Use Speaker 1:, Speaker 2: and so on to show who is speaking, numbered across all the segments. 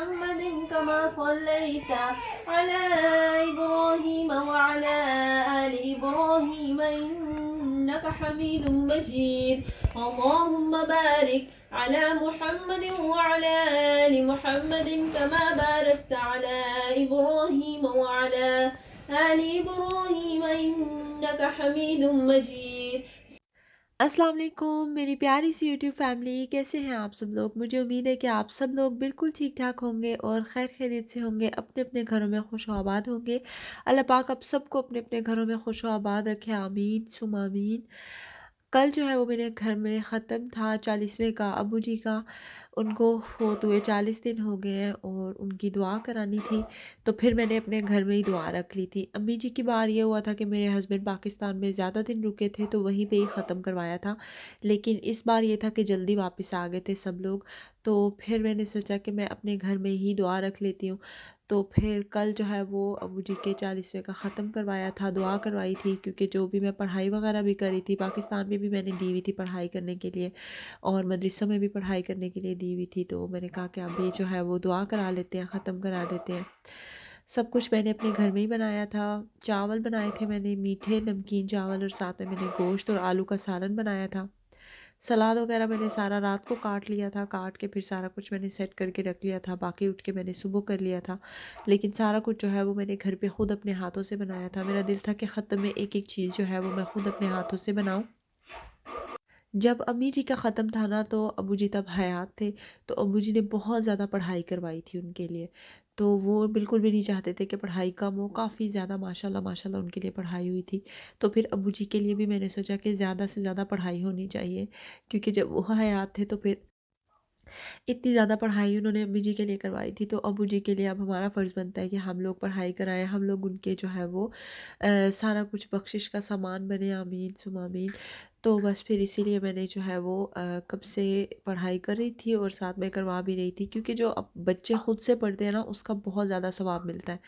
Speaker 1: मुहम्मदिन कमा सल्लैता अला इब्राहीम व अला आलि इब्राहीम इन्नका हमीदुम मजीद। अल्लाहुम्मा बारिक अला मुहम्मदिन व अला आलि मुहम्मदिन कमा बारकता अला इब्राहीम व अला आलि इब्राहीम इन्नका हमीदुम मजीद। अस्सलाम वालेकुम मेरी प्यारी सी यूट्यूब फैमिली, कैसे हैं आप सब लोग। मुझे उम्मीद है कि आप सब लोग बिल्कुल ठीक ठाक होंगे और खैर खैरियत से होंगे, अपने अपने घरों में खुश आबाद होंगे। अल्लाह पाक आप सबको अपने अपने घरों में खुश आबाद रखे, आमीन सुम आमीन। कल जो है वो मेरे घर में ख़त्म था 40वें का अबू जी का। उनको फोत हुए 40 दिन हो गए हैं और उनकी दुआ करानी थी, तो फिर मैंने अपने घर में ही दुआ रख ली थी। अम्मी जी की बार ये हुआ था कि मेरे हस्बैंड पाकिस्तान में ज़्यादा दिन रुके थे तो वहीं पे ही ख़त्म करवाया था, लेकिन इस बार ये था कि जल्दी वापस आ गए थे सब लोग। तो फिर मैंने सोचा कि मैं अपने घर में ही दुआ रख लेती हूँ। तो फिर कल जो है वो अबू जी के 40वें का ख़त्म करवाया था, दुआ करवाई थी, क्योंकि जो भी मैं पढ़ाई वगैरह भी करी थी पाकिस्तान में भी मैंने दी हुई थी पढ़ाई करने के लिए, और मदरसों में भी पढ़ाई करने के लिए दी हुई थी। तो मैंने कहा कि अभी जो है वो दुआ करा लेते हैं, ख़त्म करा देते हैं। सब कुछ मैंने अपने घर में ही बनाया था। चावल बनाए थे मैंने, मीठे नमकीन चावल, और साथ में मैंने गोश्त और आलू का सालन बनाया था। सलाद वगैरह मैंने सारा रात को काट लिया था, काट के फिर सारा कुछ मैंने सेट करके रख लिया था, बाकी उठ के मैंने सुबह कर लिया था। लेकिन सारा कुछ जो है वो मैंने घर पे खुद अपने हाथों से बनाया था। मेरा दिल था कि ख़त्म में एक एक चीज़ जो है वो मैं खुद अपने हाथों से बनाऊँ। जब अम्मी जी का ख़त्म था ना, तो अबू जी तब हयात थे, तो अबू जी ने बहुत ज़्यादा पढ़ाई करवाई थी उनके लिए। तो वो बिल्कुल भी नहीं चाहते थे कि पढ़ाई कम हो, काफ़ी ज़्यादा माशाल्लाह माशाल्लाह उनके लिए पढ़ाई हुई थी। तो फिर अबू जी के लिए भी मैंने सोचा कि ज़्यादा से ज़्यादा पढ़ाई होनी चाहिए, क्योंकि जब वो हयात थे तो फिर इतनी ज़्यादा पढ़ाई उन्होंने अम्मी जी के लिए करवाई थी, तो अबू जी के लिए अब हमारा फ़र्ज़ बनता है कि हम लोग पढ़ाई कराएँ, हम लोग उनके जो है वो सारा कुछ बख्शिश का सामान बने, आमीन सुम आमीन। तो बस फिर इसीलिए मैंने जो है वो कब से पढ़ाई कर रही थी और साथ में करवा भी रही थी, क्योंकि जो अब बच्चे खुद से पढ़ते हैं ना उसका बहुत ज़्यादा सवाब मिलता है।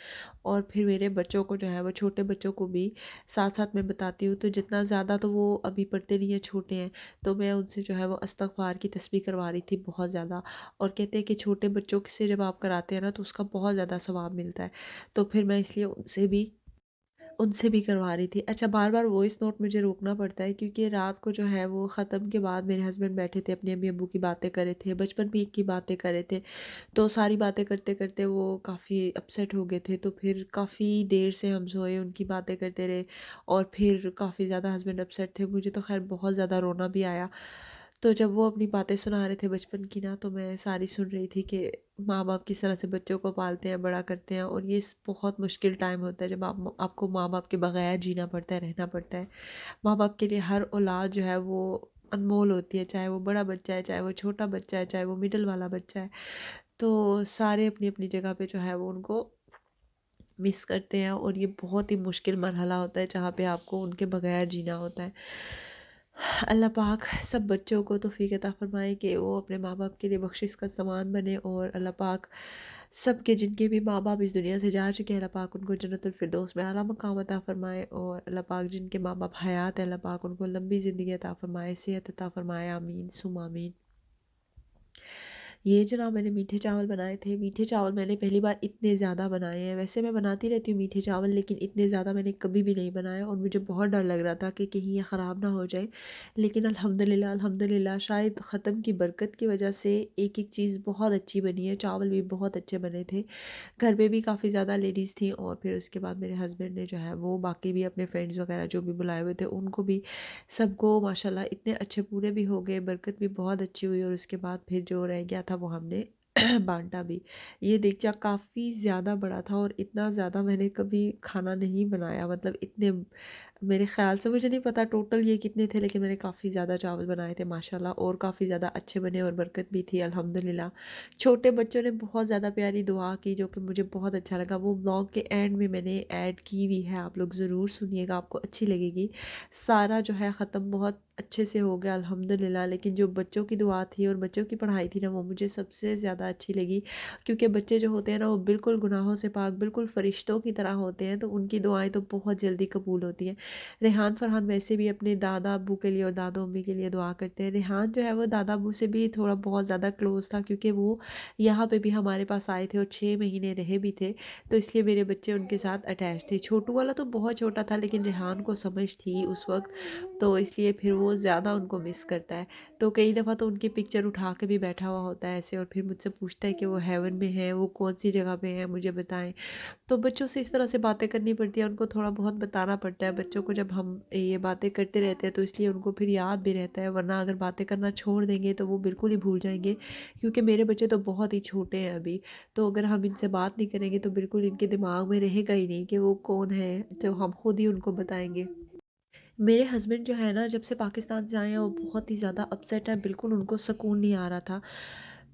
Speaker 1: और फिर मेरे बच्चों को जो है वो छोटे बच्चों को भी साथ-साथ में बताती हूँ, तो जितना ज़्यादा तो वो अभी पढ़ते नहीं हैं, छोटे हैं, तो मैं उनसे जो है वो इस्तग़फ़ार की तस्बीह करवा रही थी बहुत ज़्यादा। और कहते हैं कि छोटे बच्चों से जब आप कराते हैं ना तो उसका बहुत ज़्यादा सवाब मिलता है। तो फिर मैं इसलिए उनसे भी करवा रही थी। अच्छा, बार-बार वॉइस नोट मुझे रोकना पड़ता है, क्योंकि रात को जो है वो ख़त्म के बाद मेरे हस्बैंड बैठे थे, अपने अम्मी-अब्बू की बातें कर रहे थे, बचपन भी की बातें कर रहे थे। तो सारी बातें करते-करते वो काफ़ी अपसेट हो गए थे, तो फिर काफ़ी देर से हम सोए, उनकी बातें करते रहे, और फिर काफ़ी ज़्यादा हस्बैंड अपसेट थे। मुझे तो ख़ैर बहुत ज़्यादा रोना भी आया। तो जब वो अपनी बातें सुना रहे थे बचपन की ना, तो मैं सारी सुन रही थी कि माँ-बाप किस तरह से बच्चों को पालते हैं, बड़ा करते हैं, और ये बहुत मुश्किल टाइम होता है जब आपको माँ-बाप के बगैर जीना पड़ता है, रहना पड़ता है। माँ-बाप के लिए हर औलाद जो है वो अनमोल होती है, चाहे वो बड़ा बच्चा है, चाहे वो छोटा बच्चा है, चाहे वो मिडल वाला बच्चा है। तो सारे अपनी-अपनी जगह पे जो है वो उनको मिस करते हैं, और ये बहुत ही मुश्किल मरहला होता है जहाँ पे आपको उनके बगैर जीना होता है। अल्लाह पाक सब बच्चों को तौफ़ीक अता फ़रमाए कि वो अपने माँ-बाप के लिए बख़्शिश का सामान बने, और अल्लाह पाक सबके जिनके भी माँ-बाप इस दुनिया से जा चुके हैं, अल्लाह पाक उनको जन्नतुल फ़िरदौस में आला मक़ाम अता फ़रमाए, और अल्लाह पाक जिनके माँ-बाप हयात हैं, अल्लाह पाक उनको लंबी ज़िंदगी अता फ़रमाए, सेहत अता फ़रमाए, आमीन सुम आमीन। ये जनाब मैंने मीठे चावल बनाए थे। मीठे चावल मैंने पहली बार इतने ज़्यादा बनाए हैं। वैसे मैं बनाती रहती हूँ मीठे चावल, लेकिन इतने ज़्यादा मैंने कभी भी नहीं बनाए, और मुझे बहुत डर लग रहा था कि कहीं ये ख़राब ना हो जाए। लेकिन अल्हम्दुलिल्लाह अल्हम्दुलिल्लाह शायद ख़त्म की बरकत की वजह से एक-एक चीज़ बहुत अच्छी बनी है। चावल भी बहुत अच्छे बने थे। घर पे भी काफ़ी ज़्यादा लेडीज़ थी, और फिर उसके बाद मेरे हस्बैंड ने जो है वो बाकी भी अपने फ्रेंड्स वगैरह जो भी बुलाए हुए थे उनको भी, सबको माशाल्लाह इतने अच्छे पूरे भी हो गए, बरकत भी बहुत अच्छी हुई, और उसके बाद फिर जो रह गया था वो हमने बाँटा भी। ये देगचा काफ़ी ज़्यादा बड़ा था, और इतना ज़्यादा मैंने कभी खाना नहीं बनाया, मतलब इतने मेरे ख़्याल से मुझे नहीं पता टोटल ये कितने थे, लेकिन मैंने काफ़ी ज़्यादा चावल बनाए थे माशाल्लाह, और काफ़ी ज़्यादा अच्छे बने, और बरकत भी थी अल्हम्दुलिल्लाह। छोटे बच्चों ने बहुत ज़्यादा प्यारी दुआ की, जो कि मुझे बहुत अच्छा लगा। वो ब्लॉग के एंड में मैंने ऐड की हुई है, आप लोग ज़रूर सुनिएगा, आपको अच्छी लगेगी। सारा जो है ख़त्म बहुत
Speaker 2: अच्छे से हो गया अल्हम्दुलिल्लाह। लेकिन जो बच्चों की दुआ थी और बच्चों की पढ़ाई थी ना, वो मुझे सबसे ज़्यादा अच्छी लगी, क्योंकि बच्चे जो होते हैं ना वो बिल्कुल गुनाहों से पाक, बिल्कुल फ़रिश्तों की तरह होते हैं, तो उनकी दुआएं तो बहुत जल्दी कबूल होती हैं। रेहान फ़रहान वैसे भी अपने दादा अब्बू के लिए और दादा अम्मी के लिए दुआ करते हैं। रेहान जो है वो दादा अब्बू से भी थोड़ा बहुत ज़्यादा क्लोज़ था, क्योंकि वो यहाँ पे भी हमारे पास आए थे और 6 महीने रहे भी थे, तो इसलिए मेरे बच्चे उनके साथ अटैच थे। छोटू वाला तो बहुत छोटा था, लेकिन रेहान को समझ थी उस वक़्त, तो इसलिए फिर वो ज़्यादा उनको मिस करता है। तो कई दफ़ा तो उनकी पिक्चर उठा के भी बैठा हुआ होता है ऐसे, और फिर मुझसे पूछता है कि वो हेवन में है, वो कौन-सी जगह पे है, मुझे बताएँ। तो बच्चों से इस तरह से बातें करनी पड़ती है, उनको थोड़ा बहुत बताना पड़ता है। बच्चों को जब हम ये बातें करते रहते हैं तो इसलिए उनको फिर याद भी रहता है, वरना अगर बातें करना छोड़ देंगे तो वो बिल्कुल ही भूल जाएँगे, क्योंकि मेरे बच्चे तो बहुत ही छोटे हैं अभी। तो अगर हम इनसे बात नहीं करेंगे तो बिल्कुल इनके दिमाग में रहेगा ही नहीं कि वो कौन है, तो हम खुद ही उनको बताएँगे। मेरे हस्बैंड जो है ना, जब से पाकिस्तान से आए हैं वो बहुत ही ज़्यादा अपसेट है, बिल्कुल उनको सुकून नहीं आ रहा था।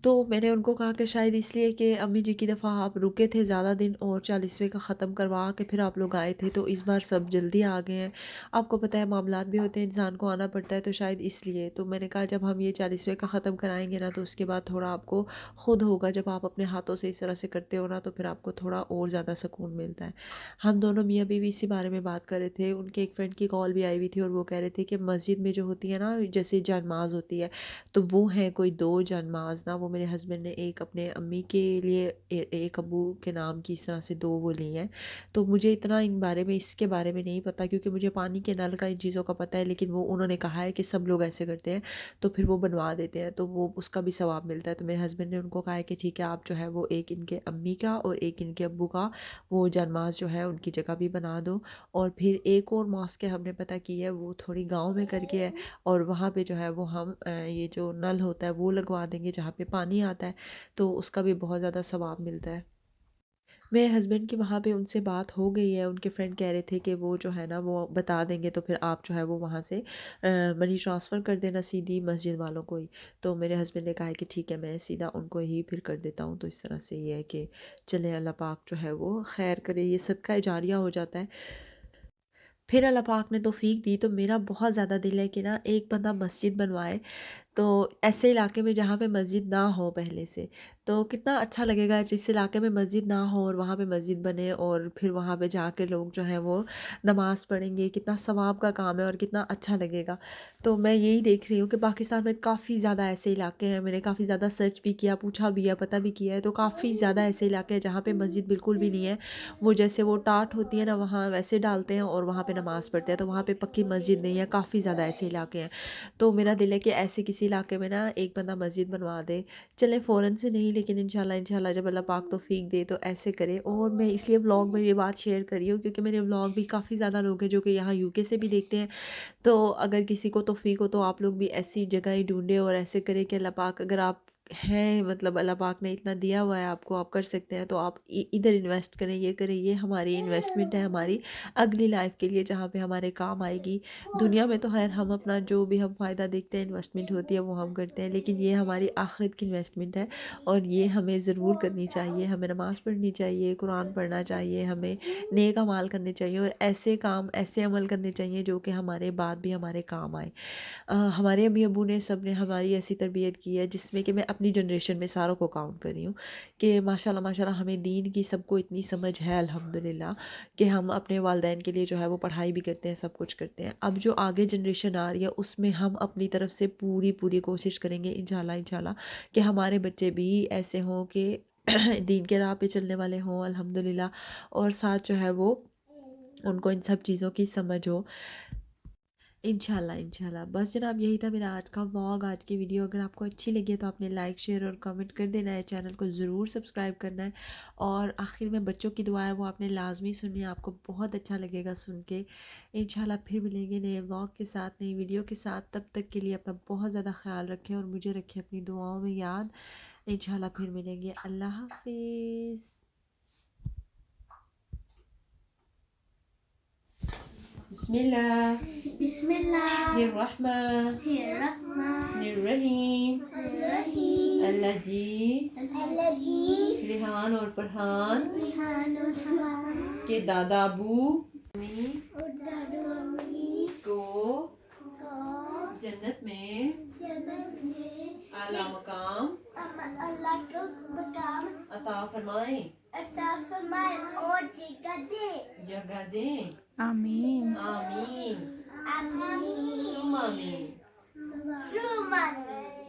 Speaker 2: तो मैंने उनको कहा कि शायद इसलिए कि अम्मी जी की दफ़ा आप रुके थे ज़्यादा दिन और 40वें का ख़त्म करवा के फिर आप लोग आए थे, तो इस बार सब जल्दी आ गए हैं। आपको पता है मामलात भी होते हैं, इंसान को आना पड़ता है, तो शायद इसलिए। तो मैंने कहा जब हम ये 40वें का ख़त्म कराएँगे ना, तो उसके बाद थोड़ा आपको खुद होगा, जब आप अपने हाथों से इस तरह से करते हो ना, तो फिर आपको थोड़ा और ज़्यादा सुकून मिलता है। हम दोनों मियाँ बीवी इसी बारे में बात कर रहे थे, उनके एक फ्रेंड की कॉल भी आई हुई थी और वो कह रहे थे कि मस्जिद में जो होती है ना, जैसे जानमाज़ होती है, तो वो हैं कोई 2 जानमाज़ ना, वो मेरे हस्बैंड ने एक अपने अम्मी के लिए एक अब्बू के नाम की इस तरह से 2 वो ली हैं। तो मुझे इतना इन बारे में, इसके बारे में नहीं पता, क्योंकि मुझे पानी के नल का इन चीज़ों का पता है, लेकिन वो उन्होंने कहा है कि सब लोग ऐसे करते हैं, तो फिर वो बनवा देते हैं, तो वो उसका भी सवाब मिलता है। तो मेरे हस्बैंड ने उनको कहा है कि ठीक है, आप जो है वो एक इनके अम्मी का और एक इनके अब्बू का वो जानमाज़ जो है उनकी जगह भी बना दो। और फिर एक और मॉस्क हमने पता की है, वो थोड़ी गाँव में करके है, और वहाँ पे जो है वो हम ये जो नल होता है वो लगवा देंगे जहाँ पे पानी आता है, तो उसका भी बहुत ज़्यादा सवाब मिलता है। मेरे हस्बैंड की वहाँ पे उनसे बात हो गई है, उनके फ्रेंड कह रहे थे कि वो जो है ना वो बता देंगे, तो फिर आप जो है वो वहाँ से मनी ट्रांसफ़र कर देना सीधी मस्जिद वालों को ही। तो मेरे हस्बैंड ने कहा है कि ठीक है, मैं सीधा उनको ही फिर कर देता हूँ। तो इस तरह से ये है कि चलें, अल्लाह पाक जो है वो खैर करे, ये सदका जारिया हो जाता है। फिर अल्लाह पाक ने तौफ़ीक दी, तो मेरा बहुत ज़्यादा दिल है कि ना एक बंदा मस्जिद बनवाए, तो ऐसे इलाके में जहाँ पे मस्जिद ना हो पहले से, तो कितना अच्छा लगेगा जिस इलाके में मस्जिद ना हो और वहाँ पे मस्जिद बने, और फिर वहाँ पे जाके लोग जो हैं वो नमाज़ पढ़ेंगे, कितना सवाब का काम है और कितना अच्छा लगेगा। तो मैं यही देख रही हूँ कि पाकिस्तान में काफ़ी ज़्यादा ऐसे इलाके हैं, मैंने काफ़ी ज़्यादा सर्च भी किया, पूछा भी है, पता भी किया है, तो काफ़ी ज़्यादा ऐसे इलाके हैं जहाँ पे मस्जिद बिल्कुल भी नहीं है। वो जैसे वो टाट होती है ना, वहाँ वैसे डालते हैं और वहाँ पे नमाज़ पढ़ते हैं, तो वहाँ पे पक्की मस्जिद नहीं है, काफ़ी ज़्यादा ऐसे इलाके हैं। तो मेरा दिल है कि ऐसे किसी इलाके में ना एक बंदा मस्जिद बनवा दे। चले फ़ौरन से नहीं, लेकिन इंशाल्लाह इंशाल्लाह जब अल्लाह पाक तौफ़ीक दे तो ऐसे करे। और मैं इसलिए व्लॉग में ये बात शेयर कर रही हूँ, क्योंकि मेरे व्लॉग भी काफ़ी ज़्यादा लोग हैं जो कि यहाँ यूके से भी देखते हैं। तो अगर किसी को तौफ़ीक हो तो आप लोग भी ऐसी जगह ही ढूँढें और ऐसे करें कि अल्लाह पाक, अगर आप हैं, मतलब अल्लाह पाक ने इतना दिया हुआ है आपको, आप कर सकते हैं, तो आप इधर इन्वेस्ट करें, ये करें, ये हमारी इन्वेस्टमेंट है, हमारी अगली लाइफ के लिए, जहाँ पे हमारे काम आएगी। दुनिया में तो खैर हम अपना जो भी हम फ़ायदा देखते हैं, इन्वेस्टमेंट होती है वो हम करते हैं, लेकिन ये हमारी आखिरत की इन्वेस्टमेंट है, और ये हमें ज़रूर करनी चाहिए। हमें नमाज़ पढ़नी चाहिए, कुरान पढ़ना चाहिए, हमें नेक अमाल करने चाहिए, और ऐसे काम, ऐसे अमल करने चाहिए जो कि हमारे बाद भी हमारे काम आए। हमारे अम्मी-अब्बू ने, सब ने हमारी ऐसी तरबियत की है, जिसमें कि मैं अपनी जनरेशन में सारों को काउंट कर रही हूँ कि माशाल्लाह माशाल्लाह हमें दीन की सबको इतनी समझ है अल्हम्दुलिल्लाह, कि हम अपने वालिदैन के लिए जो है वो पढ़ाई भी करते हैं, सब कुछ करते हैं। अब जो आगे जनरेशन आ रही है उसमें हम अपनी तरफ से पूरी पूरी कोशिश करेंगे इंशाल्लाह इंशाल्लाह, कि हमारे बच्चे भी ऐसे हों कि दीन के राह पे चलने वाले हों अल्हम्दुलिल्लाह, और साथ जो है वो उनको इन सब चीज़ों की समझ हो। इंशाल्लाह इंशाल्लाह। बस जनाब यही था मेरा आज का व्लॉग, आज की वीडियो। अगर आपको अच्छी लगी है तो आपने लाइक, शेयर और कमेंट कर देना है, चैनल को ज़रूर सब्सक्राइब करना है, और आखिर में बच्चों की दुआ है वो आपने लाजमी सुननी है, आपको बहुत अच्छा लगेगा सुन के। इंशाल्लाह फिर मिलेंगे नए व्लॉग के साथ, नई वीडियो के साथ। तब तक के लिए अपना बहुत ज़्यादा ख्याल रखें और मुझे रखें अपनी दुआओं में याद। इंशाल्लाह फिर मिलेंगे। अल्लाह हाफिज़। बिस्मिल्लाह बिस्मिल्लाहिर्रहमानिर्रहीम। अल्लाह जी रिहान और फरहान के दादा अबू को
Speaker 1: जन्नत में आला मकाम
Speaker 3: अल्लाह को मकाम
Speaker 1: अता फरमाए,
Speaker 3: अता फरमाए और
Speaker 1: जगह दे।
Speaker 4: आमीन।
Speaker 1: आमीन
Speaker 3: आमीन
Speaker 1: सुम आमीन।
Speaker 3: सुमन